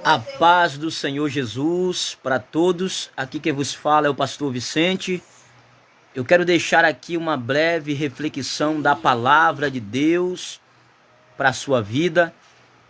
A paz do Senhor Jesus para todos. Aqui quem vos fala é o pastor Vicente. Eu quero deixar aqui uma breve reflexão da palavra de Deus para a sua vida,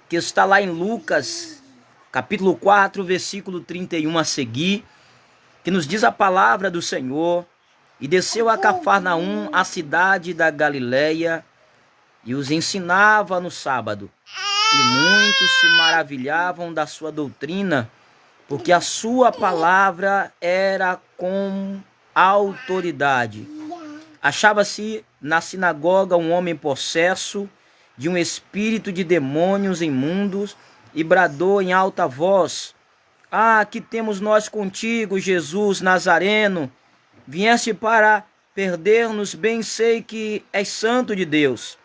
que está lá em Lucas, capítulo 4, versículo 31 a seguir, que nos diz a palavra do Senhor: E desceu a Cafarnaum, a cidade da Galileia, e os ensinava no sábado. E muitos se maravilhavam da sua doutrina, porque a sua palavra era com autoridade. Achava-se na sinagoga um homem possesso de um espírito de demônios imundos e bradou em alta voz: Ah, que temos nós contigo, Jesus Nazareno? Vieste para perder-nos, bem sei que és santo de Deus.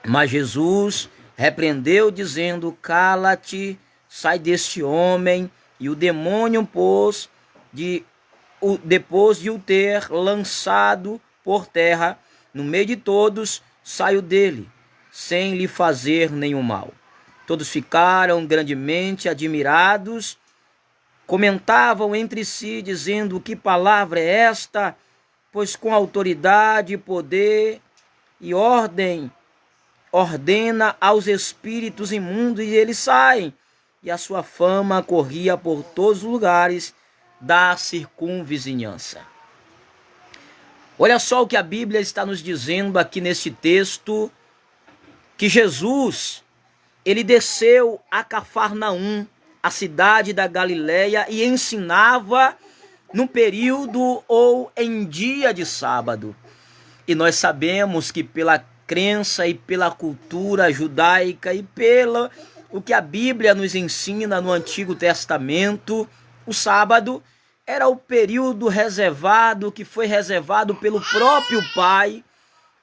Mas Jesus repreendeu, dizendo: Cala-te, sai deste homem. E o demônio, depois de o ter lançado por terra, no meio de todos, saiu dele, sem lhe fazer nenhum mal. Todos ficaram grandemente admirados, comentavam entre si, dizendo: Que palavra é esta? Pois com autoridade, poder e ordena aos espíritos imundos e eles saem. E a sua fama corria por todos os lugares da circunvizinhança. Olha só o que a Bíblia está nos dizendo aqui neste texto, que Jesus, ele desceu a Cafarnaum, a cidade da Galileia, e ensinava no período ou em dia de sábado. E nós sabemos que pela crença e pela cultura judaica e pelo o que a Bíblia nos ensina no Antigo Testamento, o sábado era o período reservado, que foi reservado pelo próprio Pai,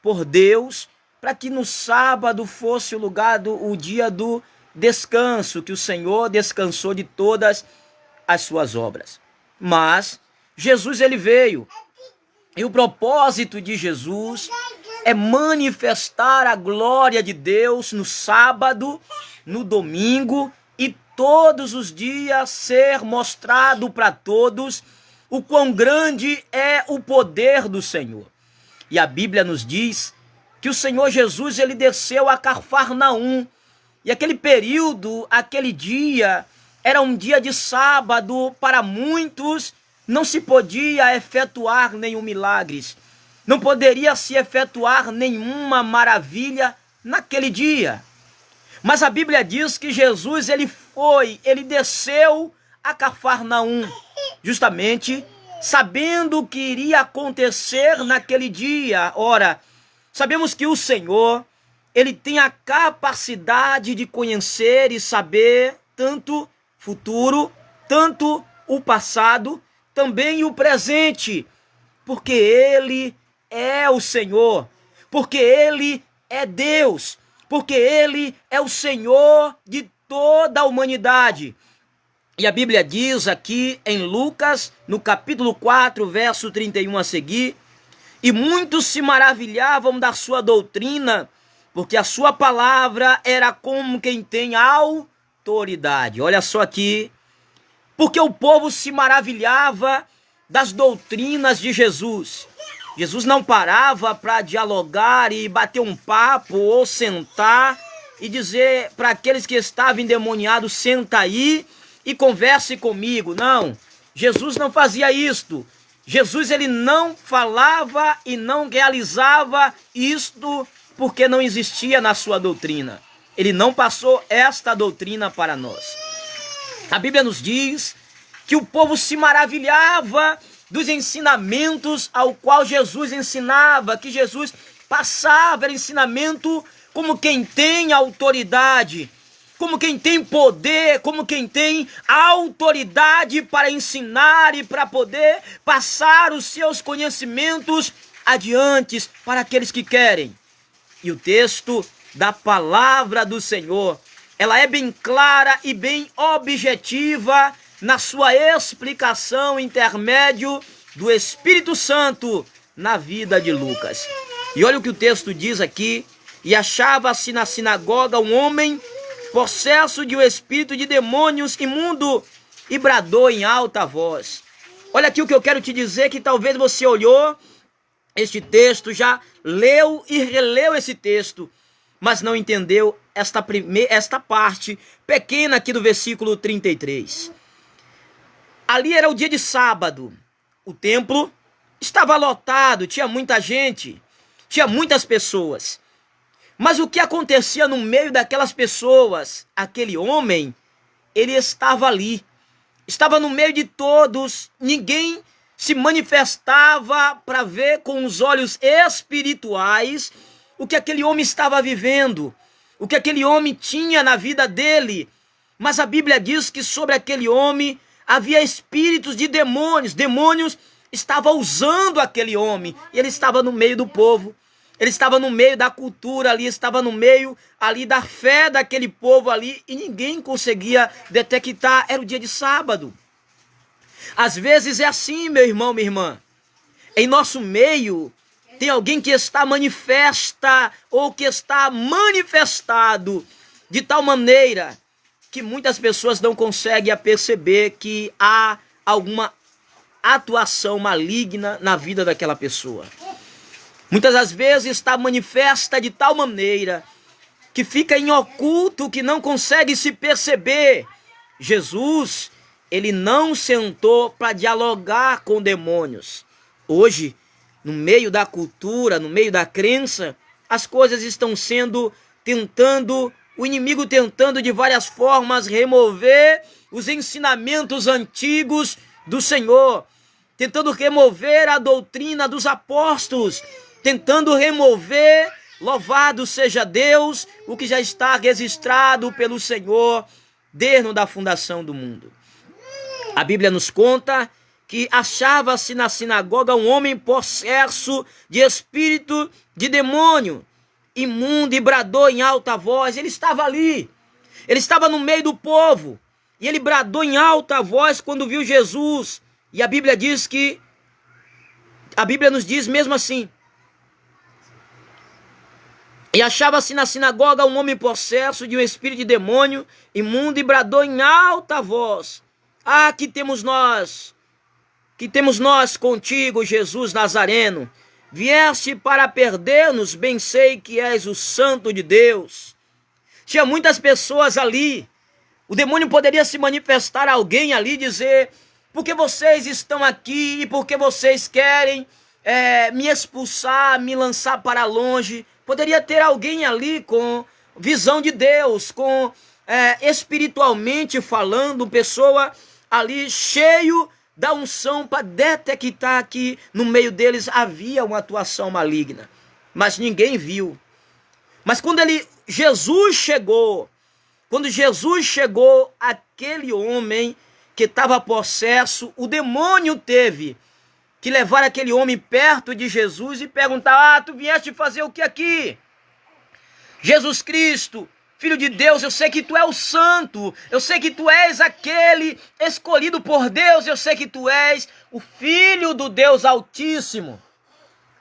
por Deus, para que no sábado fosse o dia do descanso, que o Senhor descansou de todas as suas obras. Mas Jesus, ele veio, e o propósito de Jesus é manifestar a glória de Deus no sábado, no domingo e todos os dias, ser mostrado para todos o quão grande é o poder do Senhor. E a Bíblia nos diz que o Senhor Jesus, ele desceu a Cafarnaum, e aquele período, aquele dia, era um dia de sábado. Para muitos não se podia efetuar nenhum milagre, não poderia se efetuar nenhuma maravilha naquele dia. Mas a Bíblia diz que Jesus, ele desceu a Cafarnaum, justamente sabendo o que iria acontecer naquele dia. Ora, sabemos que o Senhor, ele tem a capacidade de conhecer e saber tanto futuro, tanto o passado, também o presente, porque ele é o Senhor, porque ele é Deus, porque ele é o Senhor de toda a humanidade. E a Bíblia diz aqui em Lucas, no capítulo 4, verso 31 a seguir: E muitos se maravilhavam da sua doutrina, porque a sua palavra era como quem tem autoridade. Olha só aqui, porque o povo se maravilhava das doutrinas de Jesus. Jesus não parava para dialogar e bater um papo ou sentar e dizer para aqueles que estavam endemoniados: senta aí e converse comigo. Não, Jesus não fazia isto. Jesus, ele não falava e não realizava isto porque não existia na sua doutrina. Ele não passou esta doutrina para nós. A Bíblia nos diz que o povo se maravilhava dos ensinamentos ao qual Jesus ensinava, que Jesus passava, era ensinamento como quem tem autoridade, como quem tem poder, como quem tem autoridade para ensinar e para poder passar os seus conhecimentos adiante para aqueles que querem. E o texto da palavra do Senhor, ela é bem clara e bem objetiva na sua explicação, intermédio do Espírito Santo na vida de Lucas. E olha o que o texto diz aqui: E achava-se na sinagoga um homem possesso de um espírito de demônios imundo, e bradou em alta voz. Olha aqui o que eu quero te dizer, que talvez você olhou este texto, já leu e releu esse texto, mas não entendeu esta parte pequena aqui do versículo 33. Ali era o dia de sábado, o templo estava lotado, tinha muita gente, tinha muitas pessoas. Mas o que acontecia no meio daquelas pessoas? Aquele homem, ele estava ali, estava no meio de todos, ninguém se manifestava para ver com os olhos espirituais o que aquele homem estava vivendo, o que aquele homem tinha na vida dele. Mas a Bíblia diz que sobre aquele homem havia espíritos de demônios, demônios estavam usando aquele homem, e ele estava no meio do povo. Ele estava no meio da cultura ali, estava no meio ali da fé daquele povo ali, e ninguém conseguia detectar. Era o dia de sábado. Às vezes é assim, meu irmão, minha irmã. Em nosso meio tem alguém que está manifesta ou que está manifestado de tal maneira que muitas pessoas não conseguem perceber que há alguma atuação maligna na vida daquela pessoa. Muitas das vezes está manifesta de tal maneira que fica em oculto, que não consegue se perceber. Jesus, ele não sentou para dialogar com demônios. Hoje, no meio da cultura, no meio da crença, as coisas estão o inimigo tentando de várias formas remover os ensinamentos antigos do Senhor, tentando remover a doutrina dos apóstolos, tentando remover, louvado seja Deus, o que já está registrado pelo Senhor desde a fundação do mundo. A Bíblia nos conta que achava-se na sinagoga um homem possesso de espírito de demônio, imundo, e bradou em alta voz. Ele estava ali, ele estava no meio do povo, e ele bradou em alta voz quando viu Jesus. E a Bíblia nos diz mesmo assim: e achava-se na sinagoga um homem possesso de um espírito de demônio imundo, e bradou em alta voz: ah, que temos nós contigo, Jesus Nazareno? Vieste para perder-nos, bem sei que és o Santo de Deus. Tinha muitas pessoas ali. O demônio poderia se manifestar a alguém ali e dizer: por que vocês estão aqui e por que vocês querem me expulsar, me lançar para longe? Poderia ter alguém ali com visão de Deus, com espiritualmente falando, pessoa ali cheio da unção para detectar que no meio deles havia uma atuação maligna. Mas ninguém viu. Mas quando Jesus chegou, aquele homem que estava possesso, o demônio teve que levar aquele homem perto de Jesus e perguntar: ah, tu vieste fazer o que aqui? Jesus Cristo, Filho de Deus, eu sei que tu é o santo, eu sei que tu és aquele escolhido por Deus, eu sei que tu és o Filho do Deus Altíssimo.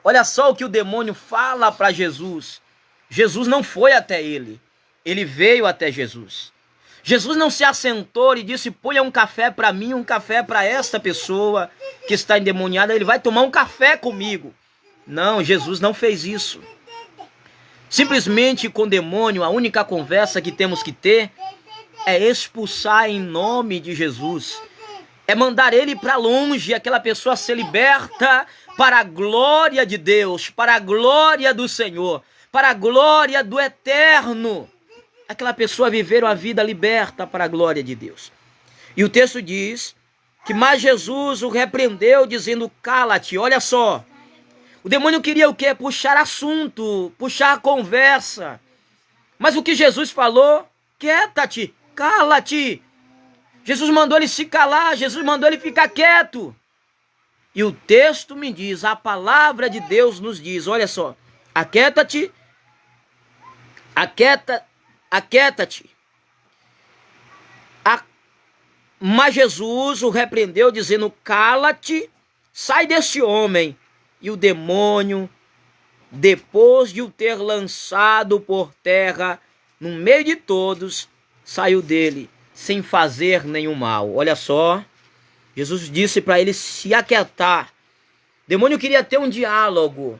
Olha só o que o demônio fala para Jesus. Jesus não foi até ele, ele veio até Jesus. Jesus não se assentou e disse: ponha um café para mim, um café para esta pessoa que está endemoniada, ele vai tomar um café comigo. Não, Jesus não fez isso. Simplesmente com o demônio, a única conversa que temos que ter é expulsar em nome de Jesus. É mandar ele para longe, aquela pessoa ser liberta para a glória de Deus, para a glória do Senhor, para a glória do Eterno. Aquela pessoa viver uma vida liberta para a glória de Deus. E o texto diz que mais Jesus o repreendeu, dizendo: cala-te. Olha só. O demônio queria o quê? Puxar assunto, puxar conversa. Mas o que Jesus falou? Quieta-te, cala-te. Jesus mandou ele se calar, Jesus mandou ele ficar quieto. E o texto me diz, a palavra de Deus nos diz, olha só: aquieta-te, aquieta-te. Mas Jesus o repreendeu, dizendo: cala-te, sai deste homem. E o demônio, depois de o ter lançado por terra no meio de todos, saiu dele sem fazer nenhum mal. Olha só, Jesus disse para ele se aquietar. O demônio queria ter um diálogo.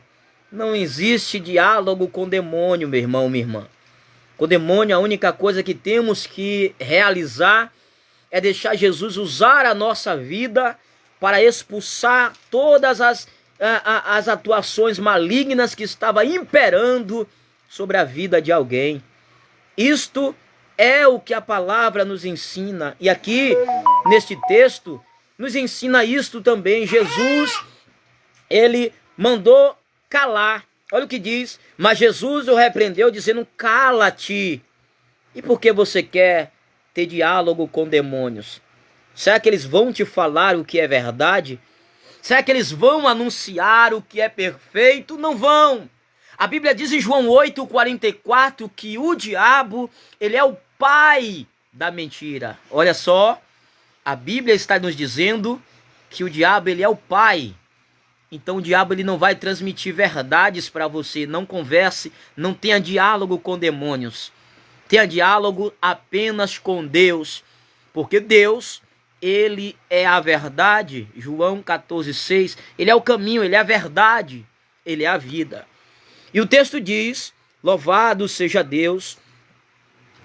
Não existe diálogo com demônio, meu irmão, minha irmã. Com demônio, a única coisa que temos que realizar é deixar Jesus usar a nossa vida para expulsar todas as atuações malignas que estavam imperando sobre a vida de alguém. Isto é o que a palavra nos ensina. E aqui, neste texto, nos ensina isto também. Jesus, ele mandou calar. Olha o que diz. Mas Jesus o repreendeu, dizendo: cala-te. E por que você quer ter diálogo com demônios? Será que eles vão te falar o que é verdade? Será que eles vão anunciar o que é perfeito? Não vão. A Bíblia diz em João 8:44 que o diabo, ele é o pai da mentira. Olha só, a Bíblia está nos dizendo que o diabo, ele é o pai. Então o diabo, ele não vai transmitir verdades para você. Não converse, não tenha diálogo com demônios. Tenha diálogo apenas com Deus, porque Deus, ele é a verdade. João 14:6, ele é o caminho, ele é a verdade, ele é a vida. E o texto diz: louvado seja Deus,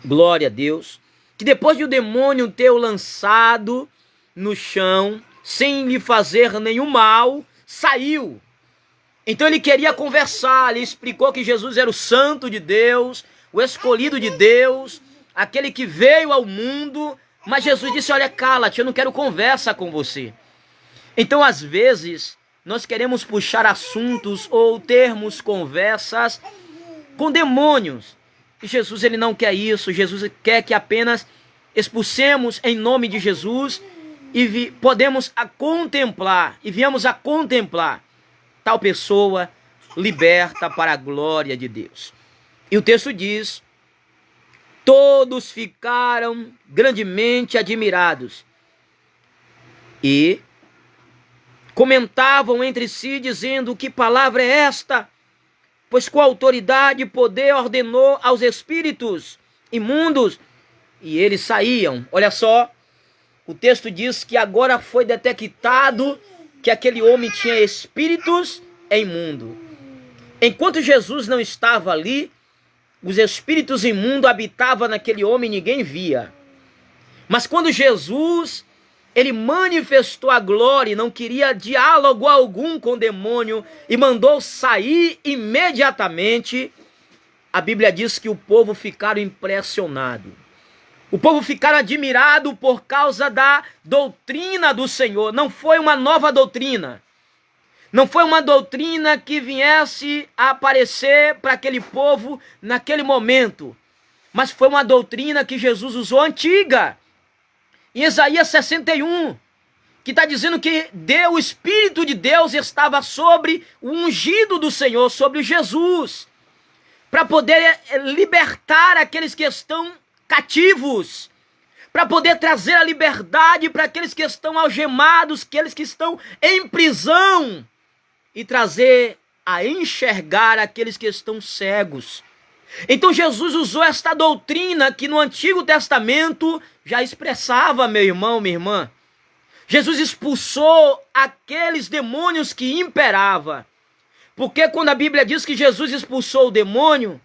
glória a Deus, que depois de o demônio ter o lançado no chão, sem lhe fazer nenhum mal, saiu. Então ele queria conversar, ele explicou que Jesus era o santo de Deus, o escolhido de Deus, aquele que veio ao mundo, mas Jesus disse: olha, cala-te, eu não quero conversa com você. Então às vezes nós queremos puxar assuntos ou termos conversas com demônios. E Jesus, ele não quer isso. Jesus quer que apenas expulsemos em nome de Jesus e podemos a contemplar, e viemos a contemplar tal pessoa liberta para a glória de Deus. E o texto diz: todos ficaram grandemente admirados e comentavam entre si, dizendo: que palavra é esta? Pois com autoridade e poder ordenou aos espíritos imundos, e eles saíam. Olha só, o texto diz que agora foi detectado que aquele homem tinha espíritos imundos. Enquanto Jesus não estava ali, os espíritos imundos habitavam naquele homem e ninguém via. Mas quando Jesus, ele manifestou a glória e não queria diálogo algum com o demônio e mandou sair imediatamente, a Bíblia diz que o povo ficaram impressionado. O povo ficaram admirado por causa da doutrina do Senhor. Não foi uma nova doutrina. Não foi uma doutrina que viesse a aparecer para aquele povo naquele momento. Mas foi uma doutrina que Jesus usou antiga. Em Isaías 61, que está dizendo que o Espírito de Deus estava sobre o ungido do Senhor, sobre Jesus, para poder libertar aqueles que estão cativos, para poder trazer a liberdade para aqueles que estão algemados, aqueles que estão em prisão, e trazer a enxergar aqueles que estão cegos. Então Jesus usou esta doutrina que no Antigo Testamento já expressava, meu irmão, minha irmã. Jesus expulsou aqueles demônios que imperavam. Porque quando a Bíblia diz que Jesus expulsou o demônio,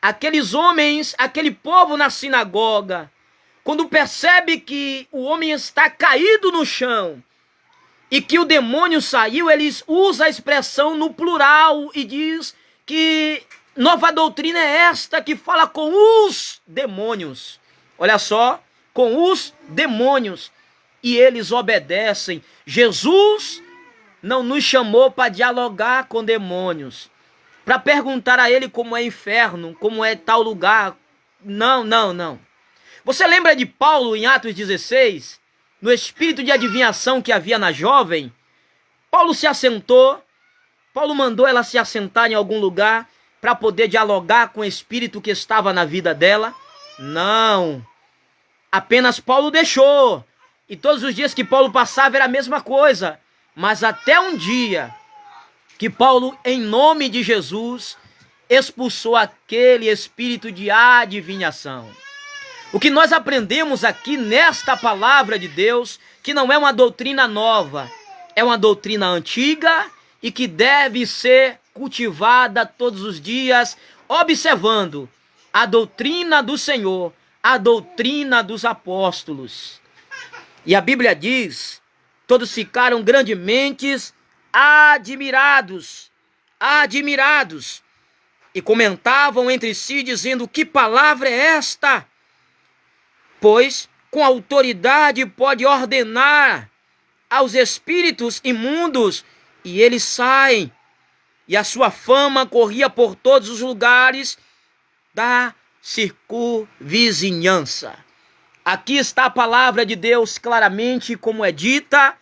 aqueles homens, aquele povo na sinagoga, quando percebe que o homem está caído no chão e que o demônio saiu, eles usam a expressão no plural e diz que nova doutrina é esta que fala com os demônios. Olha só, com os demônios. E eles obedecem. Jesus não nos chamou para dialogar com demônios, para perguntar a ele como é inferno, como é tal lugar. Não. Você lembra de Paulo em Atos 16? No espírito de adivinhação que havia na jovem? Paulo se assentou. Paulo mandou ela se assentar em algum lugar para poder dialogar com o espírito que estava na vida dela? Não. Apenas Paulo deixou. E todos os dias que Paulo passava era a mesma coisa. Mas até um dia que Paulo, em nome de Jesus, expulsou aquele espírito de adivinhação. O que nós aprendemos aqui nesta palavra de Deus, que não é uma doutrina nova, é uma doutrina antiga e que deve ser cultivada todos os dias, observando a doutrina do Senhor, a doutrina dos apóstolos. E a Bíblia diz, todos ficaram grandemente admirados, e comentavam entre si, dizendo: que palavra é esta? Pois com autoridade pode ordenar aos espíritos imundos, e eles saem. E a sua fama corria por todos os lugares da circunvizinhança. Aqui está a palavra de Deus claramente como é dita,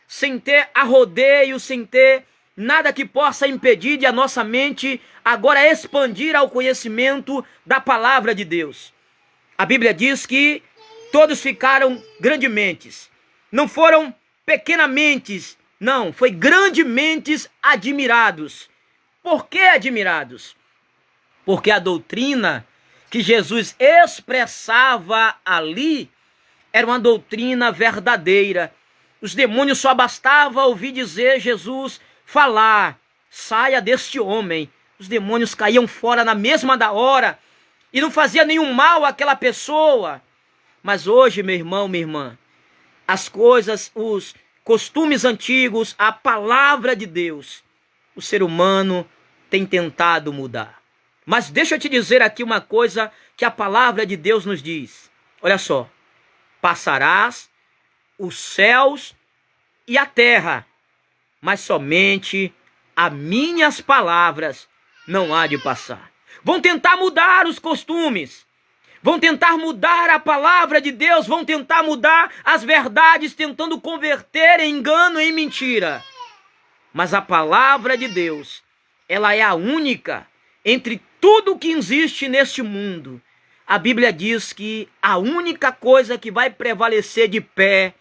sem ter arrodeio, sem ter nada que possa impedir de a nossa mente agora expandir ao conhecimento da palavra de Deus. A Bíblia diz que todos ficaram grandemente, não foram pequenamente, não, foi grandemente admirados. Por que admirados? Porque a doutrina que Jesus expressava ali era uma doutrina verdadeira. Os demônios só bastava ouvir dizer Jesus falar: saia deste homem. Os demônios caíam fora na mesma da hora e não fazia nenhum mal àquela pessoa. Mas hoje, meu irmão, minha irmã, as coisas, os costumes antigos, a palavra de Deus, o ser humano tem tentado mudar. Mas deixa eu te dizer aqui uma coisa que a palavra de Deus nos diz. Olha só: passarás os céus e a terra, mas somente as minhas palavras não há de passar. Vão tentar mudar os costumes, vão tentar mudar a palavra de Deus, vão tentar mudar as verdades, tentando converter em engano e em mentira. Mas a palavra de Deus, ela é a única entre tudo que existe neste mundo. A Bíblia diz que a única coisa que vai prevalecer de pé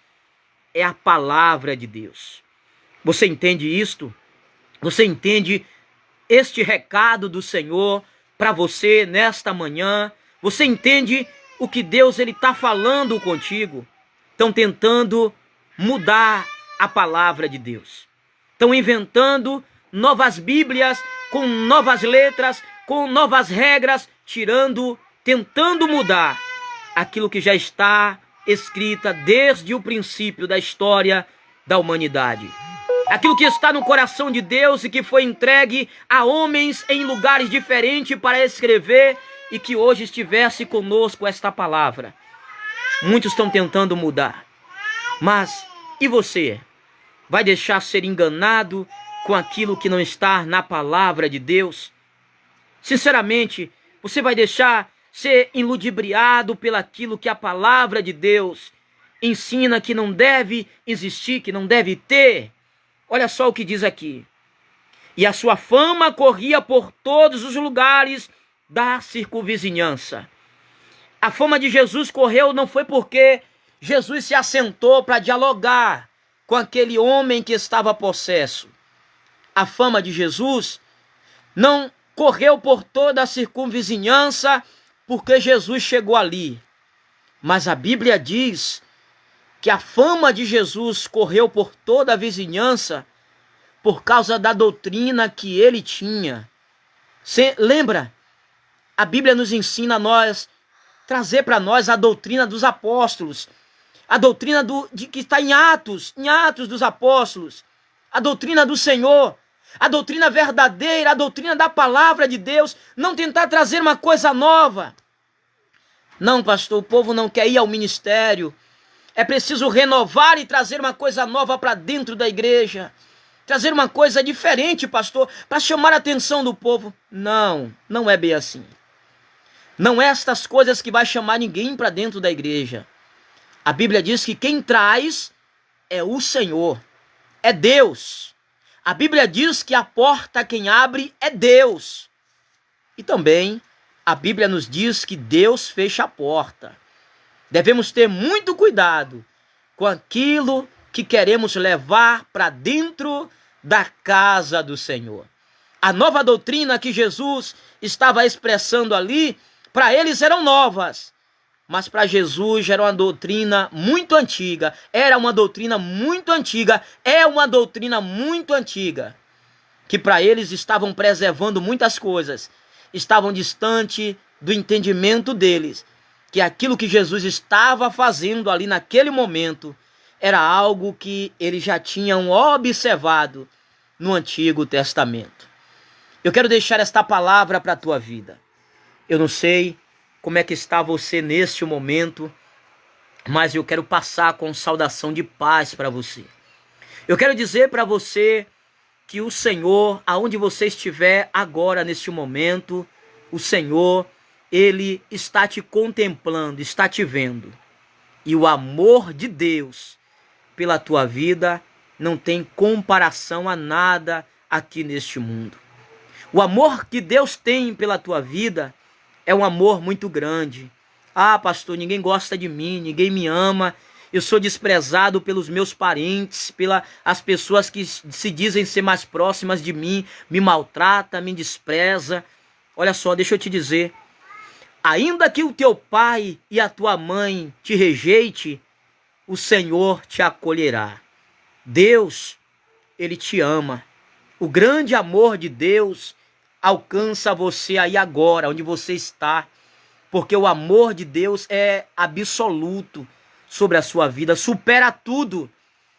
é a palavra de Deus. Você entende isto? Você entende este recado do Senhor para você nesta manhã? Você entende o que Deus está falando contigo? Estão tentando mudar a palavra de Deus. Estão inventando novas Bíblias, com novas letras, com novas regras, tentando mudar aquilo que já está escrita desde o princípio da história da humanidade. Aquilo que está no coração de Deus e que foi entregue a homens em lugares diferentes para escrever, e que hoje estivesse conosco esta palavra. Muitos estão tentando mudar. Mas e você? Vai deixar ser enganado com aquilo que não está na palavra de Deus? Sinceramente, você vai deixar ser iludibriado pelaquilo que a palavra de Deus ensina que não deve existir, que não deve ter? Olha só o que diz aqui: e a sua fama corria por todos os lugares da circunvizinhança. A fama de Jesus correu não foi porque Jesus se assentou para dialogar com aquele homem que estava possesso. A fama de Jesus não correu por toda a circunvizinhança porque Jesus chegou ali. Mas a Bíblia diz que a fama de Jesus correu por toda a vizinhança por causa da doutrina que ele tinha. Você lembra? A Bíblia nos ensina a nós, trazer para nós a doutrina dos apóstolos, a doutrina que está em Atos dos apóstolos, a doutrina do Senhor, a doutrina verdadeira, a doutrina da palavra de Deus, não tentar trazer uma coisa nova. Não, pastor, o povo não quer ir ao ministério, é preciso renovar e trazer uma coisa nova para dentro da igreja, trazer uma coisa diferente, pastor, para chamar a atenção do povo. Não, não é bem assim. Não é estas coisas que vai chamar ninguém para dentro da igreja. A Bíblia diz que quem traz é o Senhor, é Deus. A Bíblia diz que a porta quem abre é Deus. E também a Bíblia nos diz que Deus fecha a porta. Devemos ter muito cuidado com aquilo que queremos levar para dentro da casa do Senhor. A nova doutrina que Jesus estava expressando ali, para eles eram novas, mas para Jesus era uma doutrina muito antiga, era uma doutrina muito antiga, é uma doutrina muito antiga, que para eles estavam preservando muitas coisas, estavam distante do entendimento deles, que aquilo que Jesus estava fazendo ali naquele momento era algo que eles já tinham observado no Antigo Testamento. Eu quero deixar esta palavra para a tua vida. Eu não sei como é que está você neste momento, mas eu quero passar com saudação de paz para você. Eu quero dizer para você que o Senhor, aonde você estiver agora neste momento, o Senhor, Ele está te contemplando, está te vendo. E o amor de Deus pela tua vida não tem comparação a nada aqui neste mundo. O amor que Deus tem pela tua vida é um amor muito grande. Ah, pastor, ninguém gosta de mim, ninguém me ama. Eu sou desprezado pelos meus parentes, pelas pessoas que se dizem ser mais próximas de mim, me maltrata, me despreza. Olha só, deixa eu te dizer. Ainda que o teu pai e a tua mãe te rejeite, o Senhor te acolherá. Deus, Ele te ama. O grande amor de Deus alcança você aí agora, onde você está, porque o amor de Deus é absoluto sobre a sua vida, supera tudo.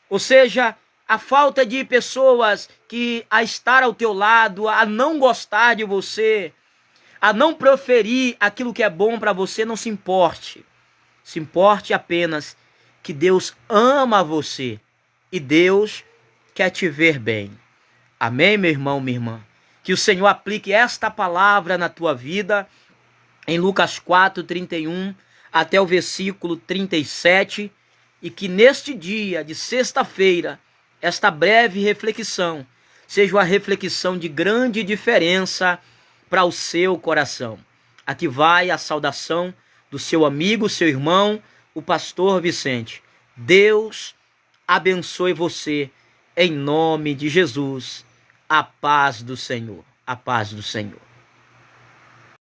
Ou seja, a falta de pessoas que a estar ao teu lado, a não gostar de você, a não proferir aquilo que é bom para você, não se importe. Se importe apenas que Deus ama você e Deus quer te ver bem. Amém, meu irmão, minha irmã? Que o Senhor aplique esta palavra na tua vida, em Lucas 4:31 até o versículo 37, e que neste dia de sexta-feira, esta breve reflexão seja uma reflexão de grande diferença para o seu coração. Aqui vai a saudação do seu amigo, seu irmão, o pastor Vicente. Deus abençoe você, em nome de Jesus. A paz do Senhor. A paz do Senhor.